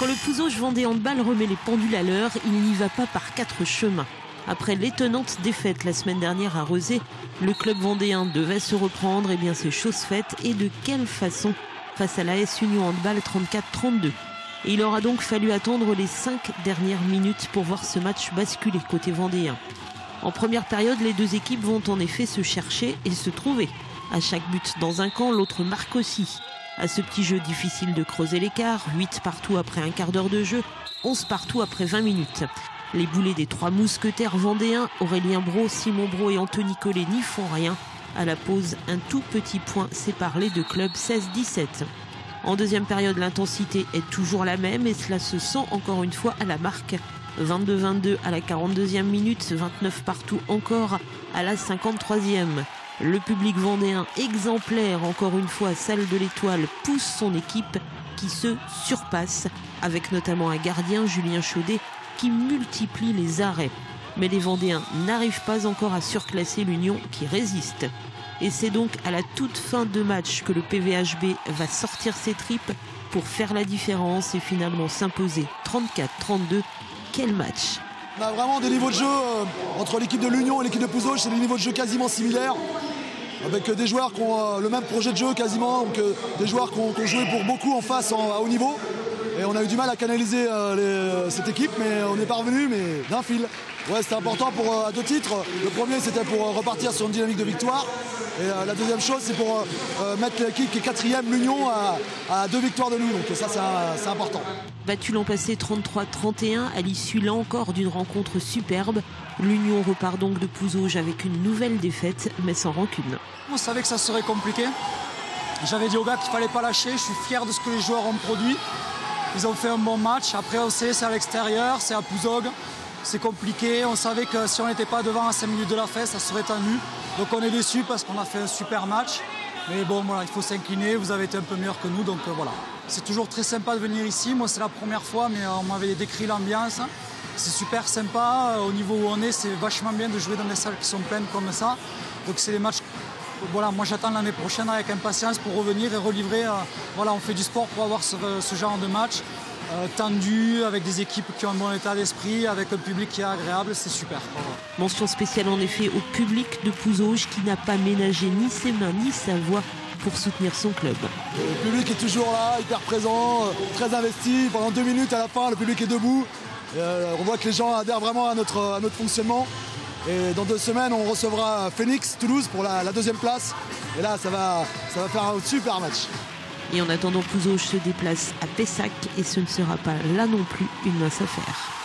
Quand le Pouzauges Vendée Handball remet les pendules à l'heure, il n'y va pas par 4 chemins. Après l'étonnante défaite la semaine dernière à Rezé, le club vendéen devait se reprendre, et bien c'est chose faite, et de quelle façon, face à l'AS Union Handball 34-32. Et il aura donc fallu attendre les 5 dernières minutes pour voir ce match basculer côté vendéen. En première période, les deux équipes vont en effet se chercher et se trouver. À chaque but dans un camp, l'autre marque aussi. À ce petit jeu difficile de creuser l'écart, 8 partout après un quart d'heure de jeu, 11 partout après 20 minutes. Les boulets des 3 mousquetaires vendéens, Aurélien Brault, Simon Brault et Anthony Collet n'y font rien. À la pause, un tout petit point sépare les deux clubs, 16-17. En deuxième période, l'intensité est toujours la même et cela se sent encore une fois à la marque. 22-22 à la 42e minute, 29 partout encore à la 53e. Le public vendéen exemplaire, encore une fois, salle de l'Étoile, pousse son équipe qui se surpasse, avec notamment un gardien, Julien Chaudet, qui multiplie les arrêts. Mais les Vendéens n'arrivent pas encore à surclasser l'Union qui résiste. Et c'est donc à la toute fin de match que le PVHB va sortir ses tripes pour faire la différence et finalement s'imposer 34-32. Quel match! On a vraiment des niveaux de jeu entre l'équipe de l'Union et l'équipe de Pouzauges, c'est des niveaux de jeu quasiment similaires, avec des joueurs qui ont le même projet de jeu quasiment, donc des joueurs qui ont joué pour beaucoup en face à haut niveau. Et on a eu du mal à canaliser cette équipe, mais on est parvenu, mais d'un fil. Ouais, c'était important à 2 titres. Le premier, c'était pour repartir sur une dynamique de victoire. Et la deuxième chose, c'est pour mettre l'équipe qui est 4e, l'Union, à 2 victoires de nous. Donc ça, c'est important. Battu l'an passé 33-31, à l'issue là encore d'une rencontre superbe, l'Union repart donc de Pouzauges avec une nouvelle défaite, mais sans rancune. On savait que ça serait compliqué. J'avais dit aux gars qu'il ne fallait pas lâcher. Je suis fier de ce que les joueurs ont produit. Ils ont fait un bon match. Après, on sait, c'est à l'extérieur, c'est à Pouzauges. C'est compliqué. On savait que si on n'était pas devant à 5 minutes de la fin, ça serait tendu. Donc on est déçus parce qu'on a fait un super match. Mais bon, voilà, il faut s'incliner. Vous avez été un peu meilleur que nous. Donc voilà. C'est toujours très sympa de venir ici. Moi, c'est la première fois, mais on m'avait décrit l'ambiance. C'est super sympa. Au niveau où on est, c'est vachement bien de jouer dans des salles qui sont pleines comme ça. Donc c'est des matchs. Voilà, moi j'attends l'année prochaine avec impatience pour revenir et relivrer. Voilà, on fait du sport pour avoir ce genre de match tendu, avec des équipes qui ont un bon état d'esprit, avec un public qui est agréable, c'est super. Voilà. Mention spéciale en effet au public de Pouzauges qui n'a pas ménagé ni ses mains ni sa voix pour soutenir son club. Le public est toujours là, hyper présent, très investi. Pendant 2 minutes à la fin, le public est debout. On voit que les gens adhèrent vraiment à notre fonctionnement. Et dans 2 semaines, on recevra Phoenix, Toulouse pour la 2e place. Et là, ça va faire un super match. Et en attendant, Pouzauges se déplace à Pessac et ce ne sera pas là non plus une mince affaire.